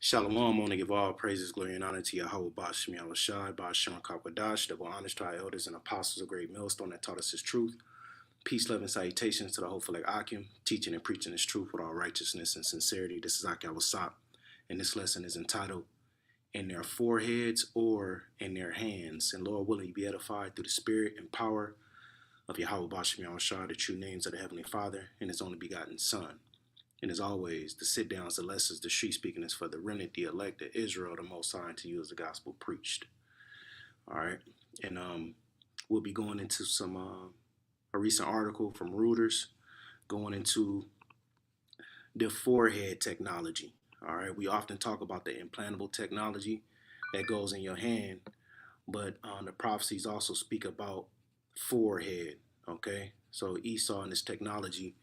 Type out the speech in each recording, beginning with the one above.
Shalom, I want to give all praises, glory, and honor to Yahweh Bashim Yahushai, Bashim Kakwadash, double honors to our elders and apostles of Great Millstone that taught us his truth. Peace, love, and salutations to the hopeful like Akim, teaching and preaching his truth with all righteousness and sincerity. This is Akim Wasap, and this lesson is entitled, In Their Foreheads or in Their Hands. And Lord willing, you be edified through the spirit and power of Yahweh Bashim Yahushai, the true names of the Heavenly Father and his only begotten Son. And as always, the sit downs, the lessons, the street speaking is for the remnant, the elect, the Israel, the Most High, to you as the gospel preached. All right, and we'll be going into some a recent article from Reuters going into the forehead technology. All right, we often talk about the implantable technology that goes in your hand, but the prophecies also speak about forehead. Okay, so Esau and this technology.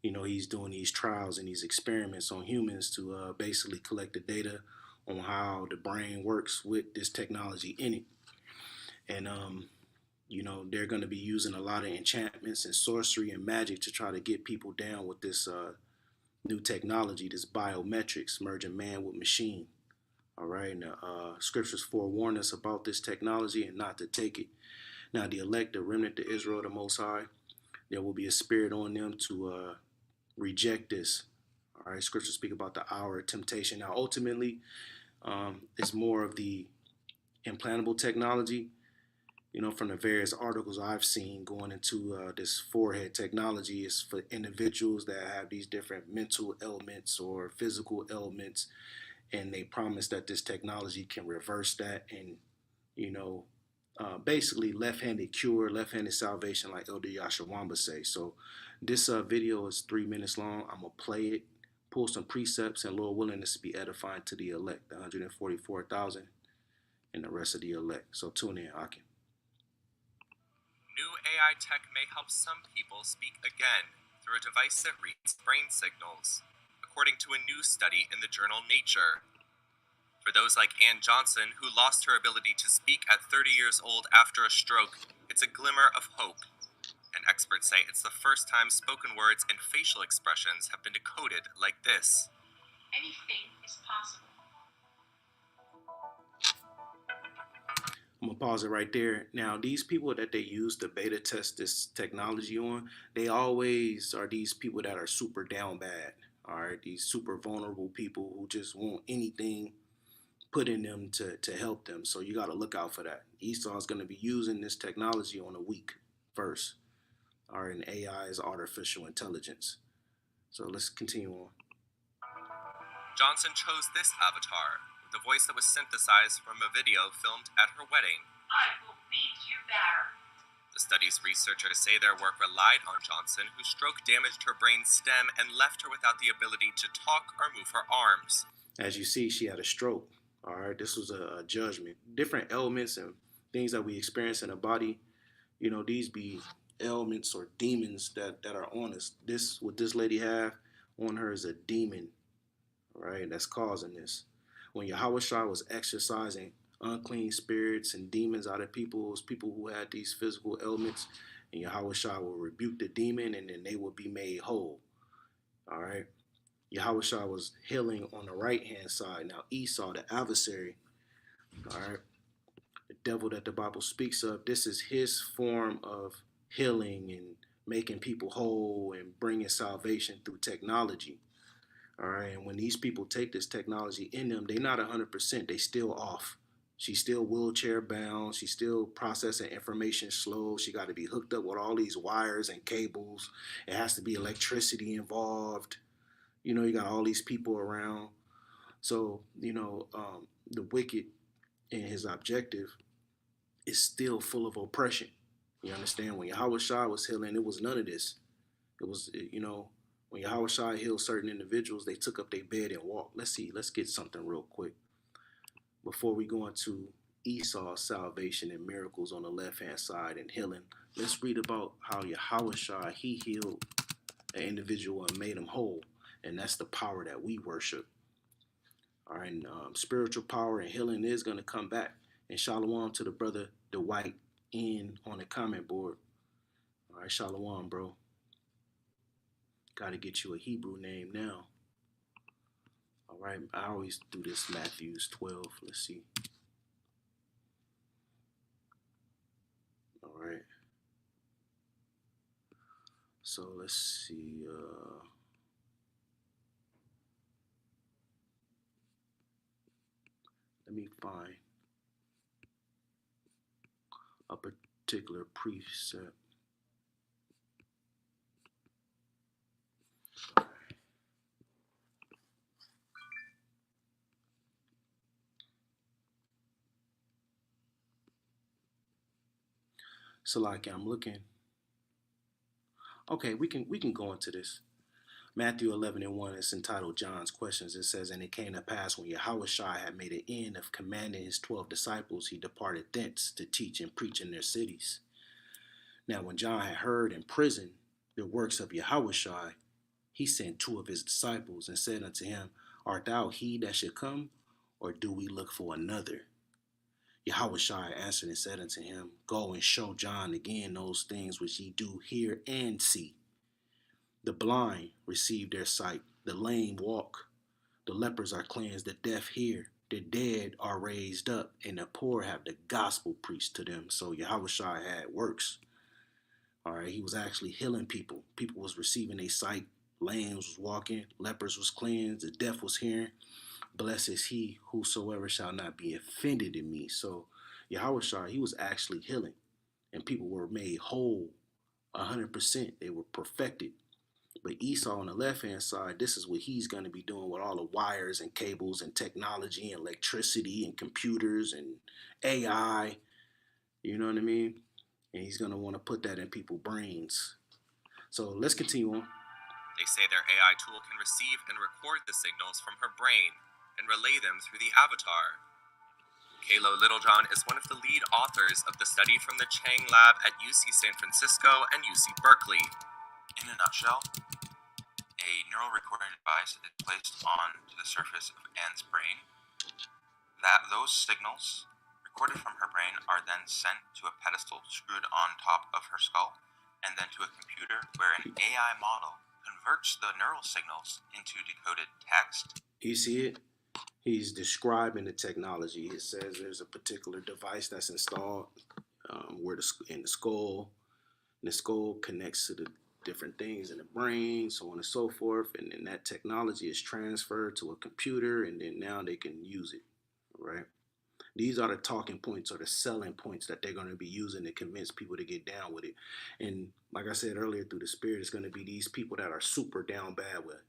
He's doing these trials and these experiments on humans to basically collect the data on how the brain works with this technology in it. And, they're going to be using a lot of enchantments and sorcery and magic to try to get people down with this new technology, this biometrics, merging man with machine. All right. And scriptures forewarn us about this technology and not to take it. Now, the elect, the remnant, the Israel, the Most High, there will be a spirit on them to reject this. All right, scriptures speak about the hour of temptation. Now, ultimately, it's more of the implantable technology. From the various articles I've seen going into this forehead technology is for individuals that have these different mental ailments or physical ailments, and they promise that this technology can reverse that and, basically left-handed cure, left-handed salvation, like Elder Yashawamba say. So this video is 3 minutes long. I'm going to play it, pull some precepts, and Lord willing, this to be edifying to the elect, the 144,000 and the rest of the elect. So tune in, Akim. New AI tech may help some people speak again through a device that reads brain signals, according to a new study in the journal Nature. For those like Ann Johnson, who lost her ability to speak at 30 years old after a stroke, it's a glimmer of hope. And experts say it's the first time spoken words and facial expressions have been decoded like this. Anything is possible. I'm going to pause it right there. Now, these people that they use to beta test this technology on, they always are these people that are super down bad. All right, these super vulnerable people who just want anything put in them to help them. So you got to look out for that. Esau is going to be using this technology on a weak first. All right, and AI is artificial intelligence. So let's continue on. Johnson chose this avatar, with a voice that was synthesized from a video filmed at her wedding. I will beat you there. The study's researchers say their work relied on Johnson, whose stroke damaged her brain stem and left her without the ability to talk or move her arms. As you see, she had a stroke. All right, this was a judgment. Different elements and things that we experience in the body, these be ailments or demons that are on us. What this lady have on her is a demon, right? That's causing this. When Yahweh Shai was exorcising unclean spirits and demons out of people, it was people who had these physical ailments, and Yahweh Shai will rebuke the demon and then they will be made whole. All right. Yahweh Shai was healing on the right hand side. Now Esau, the adversary, all right, the devil that the Bible speaks of, this is his form of healing and making people whole and bringing salvation through technology. All right, and when these people take this technology in them, they're not 100%. They still off. She's still wheelchair bound. She's still processing information slow. She got to be hooked up with all these wires and cables. It has to be electricity involved. You got all these people around. So, the wicked in his objective is still full of oppression. You understand? When Yahweh Shai was healing, it was none of this. It was, when Yahweh Shai healed certain individuals, they took up their bed and walked. Let's see. Let's get something real quick. Before we go into Esau's salvation and miracles on the left-hand side and healing, let's read about how Yahweh Shai, he healed an individual and made him whole. And that's the power that we worship. All right, and spiritual power and healing is going to come back. And shalom to the brother Dwight on the comment board. All right, shalom, bro. Got to get you a Hebrew name now. All right, I always do this Matthews 12. Let's see. All right. So let's see. Let me find a particular precept. So like I'm looking. Okay, we can go into this. Matthew 11:1 is entitled John's Questions. It says, "And it came to pass when Yahushua had made an end of commanding his 12 disciples, he departed thence to teach and preach in their cities. Now when John had heard in prison the works of Yahushua, he sent two of his disciples and said unto him, Art thou he that should come, or do we look for another? Yahushua answered and said unto him, Go and show John again those things which ye do hear and see. The blind receive their sight, the lame walk, the lepers are cleansed, the deaf hear, the dead are raised up, and the poor have the gospel preached to them." So Yahushua had works. All right, he was actually healing people. People was receiving their sight. Lambs was walking, lepers was cleansed, the deaf was hearing. Blessed is he whosoever shall not be offended in me. So Yahushua, he was actually healing, and people were made whole 100%. They were perfected. But Esau on the left-hand side, this is what he's going to be doing with all the wires and cables and technology and electricity and computers and AI. You know what I mean? And he's going to want to put that in people's brains. So let's continue on. They say their AI tool can receive and record the signals from her brain and relay them through the avatar. Kalo Littlejohn is one of the lead authors of the study from the Chang Lab at UC San Francisco and UC Berkeley. In a nutshell, a neural recording device is placed onto the surface of Anne's brain. Those signals recorded from her brain are then sent to a pedestal screwed on top of her skull, and then to a computer where an AI model converts the neural signals into decoded text. You see it? He's describing the technology. It says there's a particular device that's installed in the skull. And the skull connects to the different things in the brain, so on and so forth. And then that technology is transferred to a computer, and then now they can use it, right? These are the talking points or the selling points that they're going to be using to convince people to get down with it. And like I said earlier, through the spirit, it's going to be these people that are super down bad with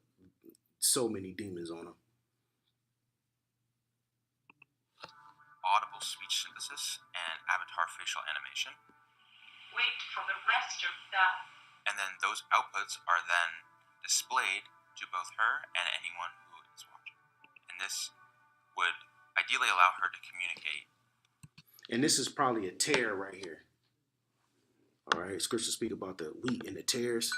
so many demons on them. Audible speech synthesis and avatar facial animation. Wait for the rest of the... And then those outputs are then displayed to both her and anyone who is watching. And this would ideally allow her to communicate. And this is probably a tear right here. All right, scripture speak about the wheat and the tares.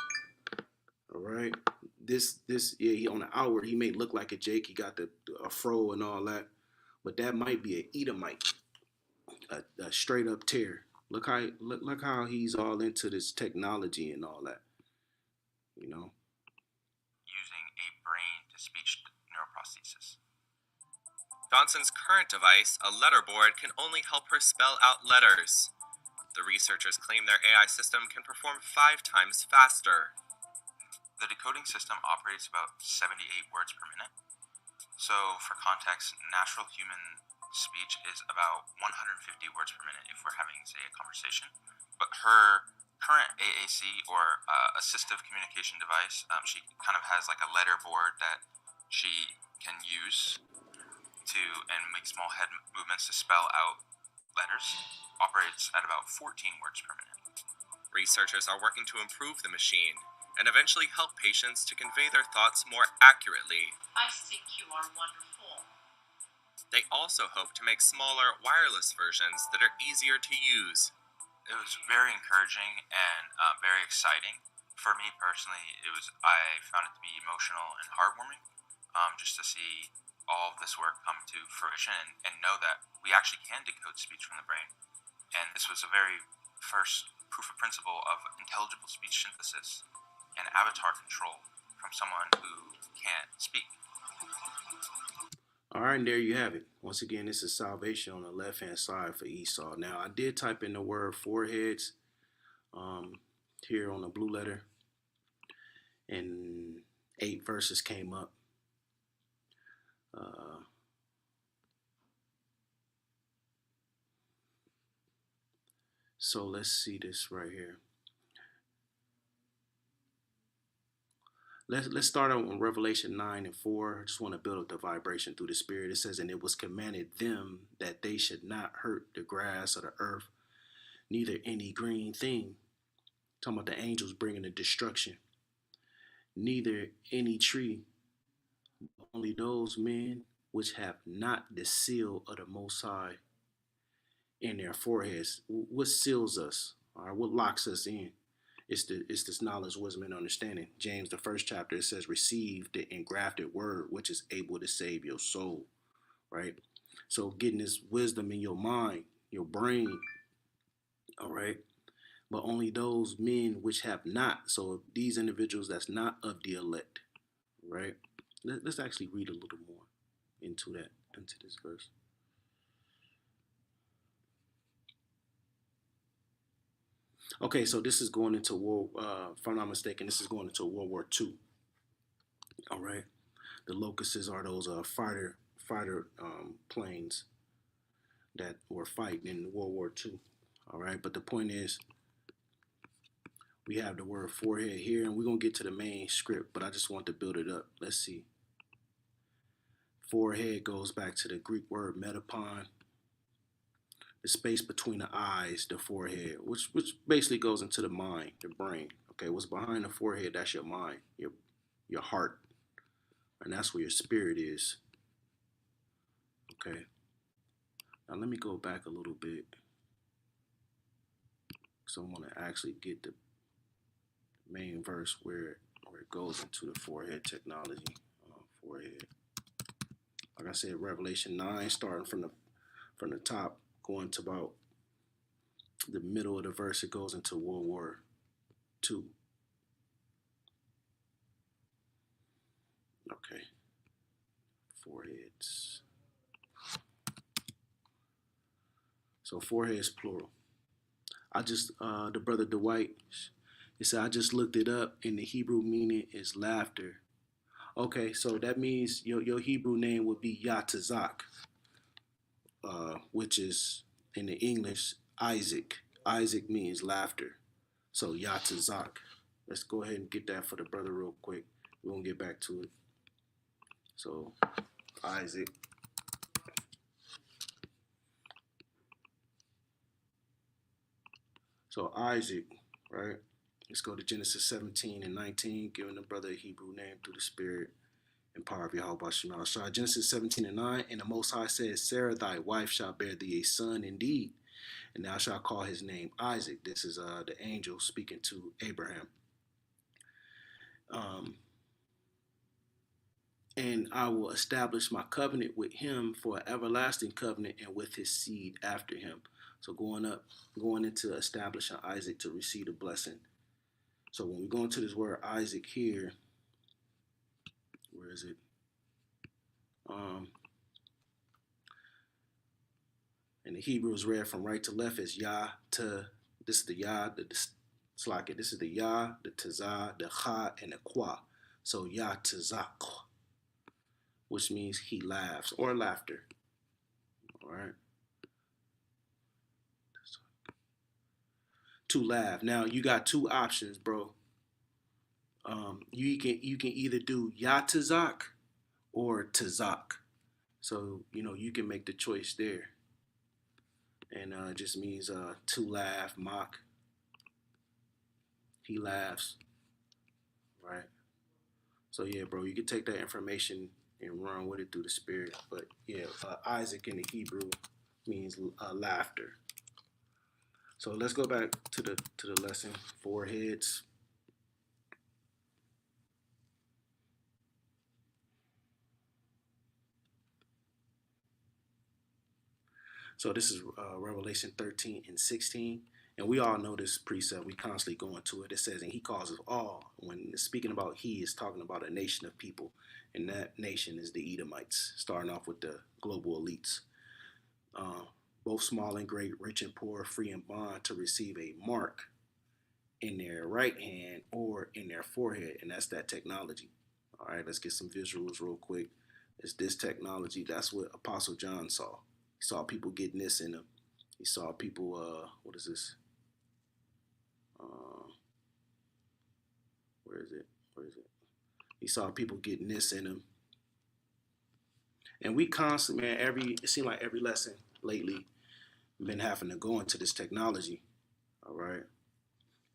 All right, this yeah, he on the outward he may look like a Jake. He got the afro and all that, but that might be an Edomite, a straight up tear. Look how he's all into this technology and all that. You know. Using a brain to speech neuroprosthesis. Johnson's current device, a letterboard, can only help her spell out letters. The researchers claim their AI system can perform 5 times faster. The decoding system operates about 78 words per minute. So, for context, natural human speech is about 150 words per minute if we're having, say, a conversation. But her current AAC, or assistive communication device, she kind of has like a letterboard that she can use to and make small head movements to spell out letters, operates at about 14 words per minute. Researchers are working to improve the machine and eventually help patients to convey their thoughts more accurately. I think you are wonderful. They also hope to make smaller, wireless versions that are easier to use. It was very encouraging and very exciting. For me personally, I found it to be emotional and heartwarming, just to see all of this work come to fruition and know that we actually can decode speech from the brain. And this was a very first proof of principle of intelligible speech synthesis and avatar control from someone who can't speak. All right, and there you have it. Once again, this is salvation on the left hand side for Esau. Now, I did type in the word foreheads um, here on the blue letter, and 8 verses came up. Uh, so let's see this right here. Let's start out on Revelation 9 and 4. I just want to build up the vibration through the Spirit. It says, and it was commanded them that they should not hurt the grass or the earth, neither any green thing. Talking about the angels bringing the destruction. Neither any tree, only those men which have not the seal of the Most High in their foreheads. What seals us? All right, what locks us in? It's this knowledge, wisdom, and understanding. James, the first chapter, it says, receive the engrafted word, which is able to save your soul, right? So getting this wisdom in your mind, your brain, all right? But only those men which have not. So these individuals that's not of the elect, right? Let's actually read a little more into this verse. Okay, so this is going into war. If I'm not mistaken, this is going into World War II. All right, the locusts are those fighter planes that were fighting in World War II. All right, but the point is, we have the word forehead here, and we're gonna get to the main script. But I just want to build it up. Let's see. Forehead goes back to the Greek word metapon, the space between the eyes, the forehead, which basically goes into the mind, the brain. Okay, what's behind the forehead? That's your mind, your heart, and that's where your spirit is. Okay. Now let me go back a little bit, because I want to actually get the main verse where it goes into the forehead technology. Forehead. Like I said, Revelation 9, starting from the top, going to about the middle of the verse, it goes into World War II. Okay. Foreheads. So foreheads plural. I just the brother Dwight, he said I just looked it up, and the Hebrew meaning is laughter. Okay, so that means your Hebrew name would be Yatazak, which is in the English Isaac. Isaac means laughter. So Yatazak. Let's go ahead and get that for the brother real quick. We're gonna get back to it. So Isaac. So Isaac, right? Let's go to Genesis 17 and 19, giving the brother a Hebrew name through the Spirit and power of Yahweh Shema. Genesis 17 and 9, and the Most High says, Sarah thy wife shall bear thee a son indeed, and thou shalt call his name Isaac. This is the angel speaking to Abraham. And I will establish my covenant with him for an everlasting covenant, and with his seed after him. So going into establishing Isaac to receive the blessing. So when we go into this word Isaac here, where is it? And the Hebrew is read from right to left as Yah to, this is the Yah, it's like it. This is the Yah, the Tazah, the Ha, and the Kwa. So Yah Tazak, which means he laughs or laughter. All right. To laugh. Now you got two options, bro. You can either do Yatazak or Tazak. So you can make the choice there. And it just means to laugh, mock. He laughs, right? So yeah, bro, you can take that information and run with it through the Spirit. But yeah, Isaac in the Hebrew means laughter. So let's go back to the lesson. Foreheads. So this is Revelation 13 and 16. And we all know this precept. We constantly go into it. It says, and he causes all. When it's speaking about he, is talking about a nation of people. And that nation is the Edomites, starting off with the global elites. Both small and great, rich and poor, free and bond, to receive a mark in their right hand or in their forehead. And that's that technology. All right, let's get some visuals real quick. It's this technology. That's what Apostle John saw. He saw people getting this in them. He saw people, what is this? Where is it? He saw people getting this in them. And we constantly, man, it seemed like every lesson lately, been having to go into this technology. All right.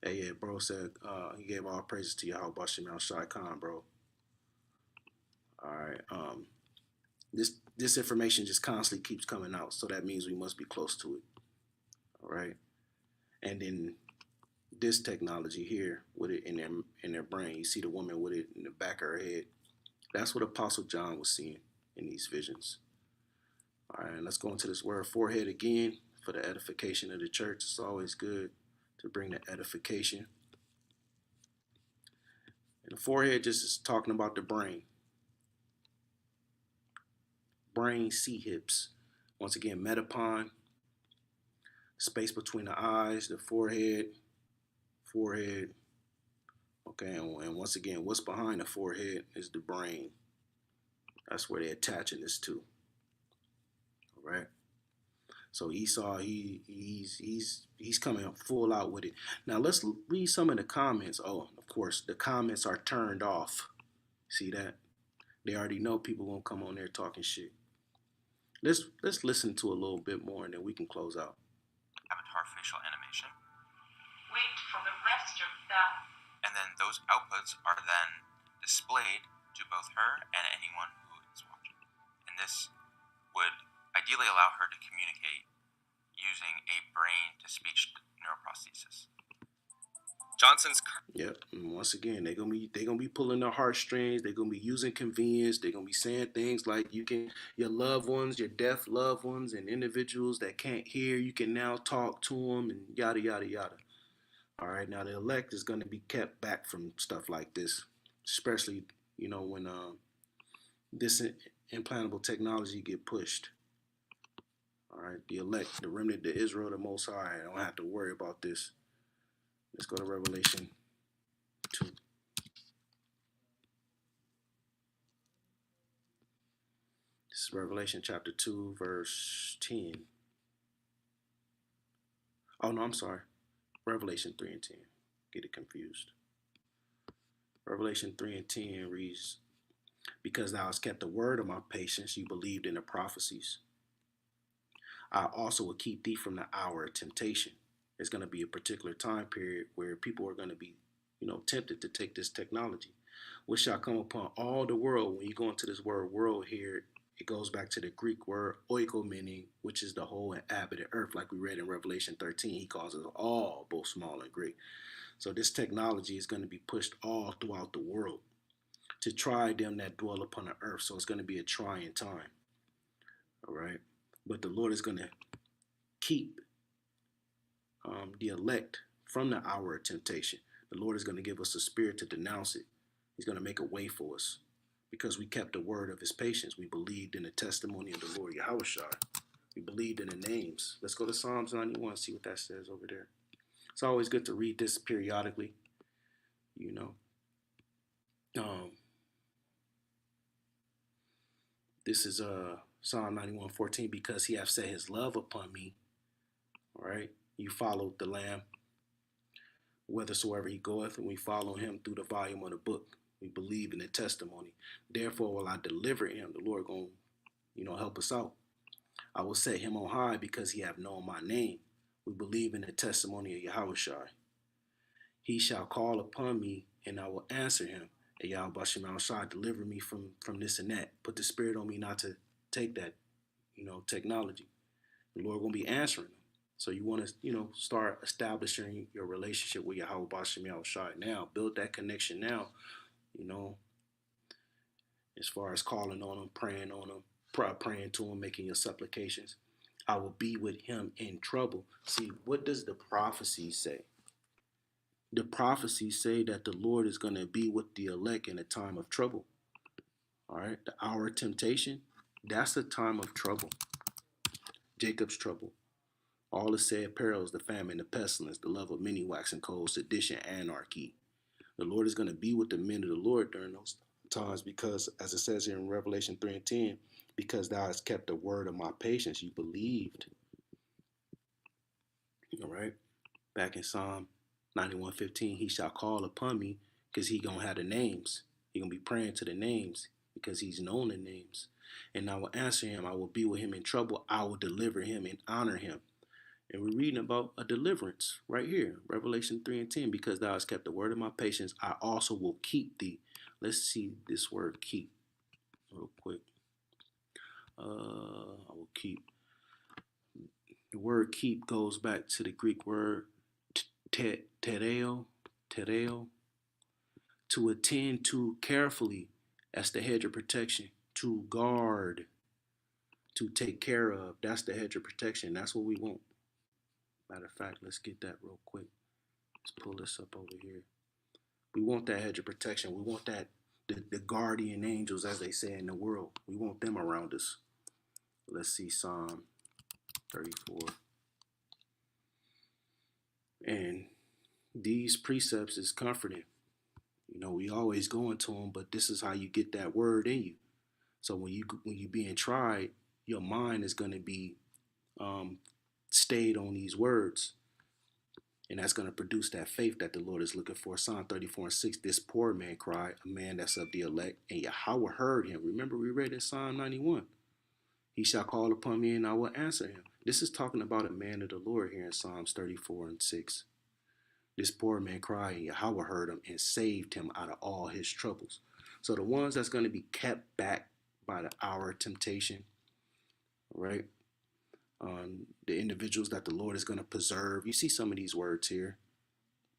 Hey, yeah, bro said he gave all praises to Yahweh Bashim Al Shai Khan, bro. All right. This information just constantly keeps coming out, so that means we must be close to it. All right. And then this technology here with it in their brain. You see the woman with it in the back of her head. That's what Apostle John was seeing in these visions. All right, and let's go into this word forehead again for the edification of the church. It's always good to bring the edification. And the forehead just is talking about the brain. Brain, C hips. Once again, metapon, space between the eyes, the forehead. Okay, and once again, what's behind the forehead is the brain. That's where they're attaching this to. All right. So Esau, he's coming up full out with it. Now let's read some of the comments. Oh, of course, the comments are turned off. See that? They already know people won't come on there talking shit. Let's listen to a little bit more, and then we can close out. Avatar facial animation. Wait for the rest of the And then those outputs are then displayed to both her and anyone who is watching. And this would ideally allow her to communicate using a brain-to-speech neuroprosthesis. Johnson's Yep. And once again, they're gonna be pulling their heartstrings. They're gonna be using convenience. They're gonna be saying things like your loved ones, your deaf loved ones, and individuals that can't hear, you can now talk to them, and yada yada yada. All right. Now the elect is gonna be kept back from stuff like this, especially when this implantable technology get pushed. All right. The elect, the remnant, the Israel, the Most High. I don't have to worry about this. Let's go to Revelation 2. This is Revelation chapter 2, verse 10. Oh, no, I'm sorry. Revelation 3 and 10. Get it confused. Revelation 3 and 10 reads, because thou hast kept the word of my patience, you believed in the prophecies. I also will keep thee from the hour of temptation. There's going to be a particular time period where people are going to be, tempted to take this technology, which shall come upon all the world. When you go into this word world here, it goes back to the Greek word oikoumene, which is the whole inhabited earth. Like we read in Revelation 13, he calls us all, both small and great. So this technology is going to be pushed all throughout the world to try them that dwell upon the earth. So it's going to be a trying time. All right. But the Lord is going to keep the elect from the hour of temptation. The Lord is going to give us a spirit to denounce it. He's going to make a way for us because we kept the word of his patience. We believed in the testimony of the Lord Yahushua. We believed in the names. Let's go to Psalms 91 and see what that says over there. It's always good to read this periodically, This is Psalm 91:14, because he hath set his love upon me. All right. You followed the Lamb whithersoever he goeth, and we follow him through the volume of the book. We believe in the testimony. Therefore will I deliver him. The Lord going to, help us out. I will set him on high because he have known my name. We believe in the testimony of Yahushua. He shall call upon me, and I will answer him. And Yahweh Bashim Al Shai, deliver me from this and that. Put the spirit on me not to take that, technology. The Lord going to be answering them. So you want to, start establishing your relationship with Yahweh Bashim Al Shai now. Build that connection now, as far as calling on him, praying to him, making your supplications. I will be with him in trouble. See, what does the prophecy say? The prophecies say that the Lord is going to be with the elect in a time of trouble. All right, the hour of temptation, that's a time of trouble. Jacob's trouble. All the said perils, the famine, the pestilence, the love of many waxing cold, sedition, anarchy. The Lord is going to be with the men of the Lord during those times because, as it says here in Revelation 3 and 10, because thou hast kept the word of my patience, you believed. All right. Back in Psalm 91:15, he shall call upon me because he going to have the names. He going to be praying to the names because he's known the names. And I will answer him. I will be with him in trouble. I will deliver him and honor him. And we're reading about a deliverance right here, Revelation 3 and 10. Because thou hast kept the word of my patience, I also will keep thee. Let's see this word keep real quick. I will keep. The word keep goes back to the Greek word tereo, to attend to carefully. That's the hedge of protection. To guard, to take care of. That's the hedge of protection. That's what we want. Matter of fact, let's get that real quick. Let's pull this up over here. We want that hedge of protection. We want that, the guardian angels, as they say in the world. We want them around us. Let's see Psalm 34. And these precepts is comforting. You know, we always go into them, but this is how you get that word in you. So when you being tried, your mind is going to be stayed on these words. And that's going to produce that faith that the Lord is looking for. Psalm 34 and 6, this poor man cried, a man that's of the elect, and Yahweh heard him. Remember we read in Psalm 91. He shall call upon me and I will answer him. This is talking about a man of the Lord here in Psalms 34 and 6. This poor man cried, and Yahweh heard him and saved him out of all his troubles. So the ones that's going to be kept back by the hour of temptation, right? The individuals that the Lord is going to preserve. You see some of these words here.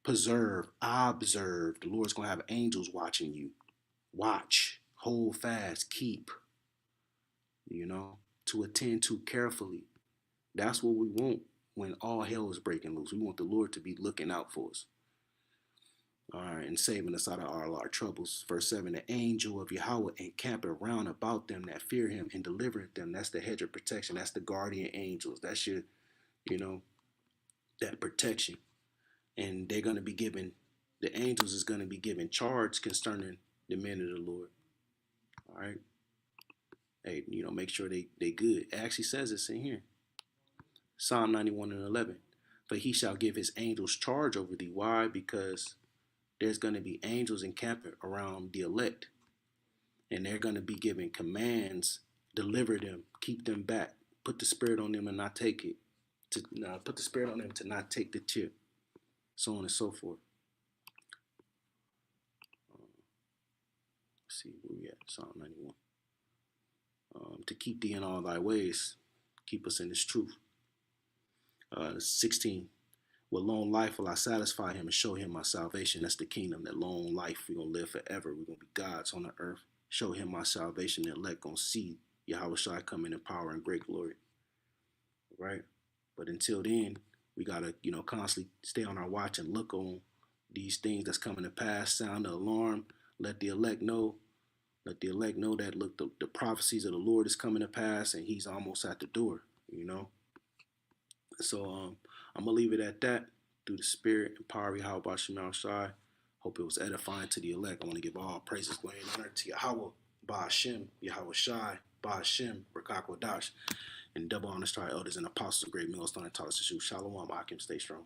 Preserve, observe. The Lord's going to have angels watching you. Watch, hold fast, keep. You know, to attend to carefully. That's what we want when all hell is breaking loose. We want the Lord to be looking out for us. All right, and saving us out of all our troubles. Verse 7, the angel of Yahweh encampeth round about them that fear him and delivereth them. That's the hedge of protection. That's the guardian angels. That's your, you know, that protection. And they're going to be given, the angels is going to be given charge concerning the men of the Lord. All right. Hey, you know, make sure they good. It actually says this in here. Psalm 91 and 11. But he shall give his angels charge over thee. Why? Because there's going to be angels encamping around the elect. And they're going to be giving commands, deliver them, keep them back, put the spirit on them and not take it. Put the spirit on them to not take the chip. So on and so forth. Let's see where we at. Psalm 91. To keep thee in all thy ways, keep us in this truth. 16. With long life will I satisfy him and show him my salvation. That's the kingdom, that long life. We're going to live forever. We're going to be gods on the earth. Show him my salvation. The elect going to see Yahweh Shai come in power and great glory. Right? But until then, we got to, you know, constantly stay on our watch and look on these things that's coming to pass. Sound the alarm. Let the elect know. Let the elect know that, look, the prophecies of the Lord is coming to pass and he's almost at the door, you know. So I'm going to leave it at that. Through the spirit and power of Yahweh Ba'Shem Shai. Hope it was edifying to the elect. I want to give all praises, glory, and honor to Yahweh Ba'Shem, Yahweh Shai, Ba'Shem, Rakak Wadash, and double honors to our elders and apostles of great millstone and taught us to shoot. Shalom, Akim, stay strong.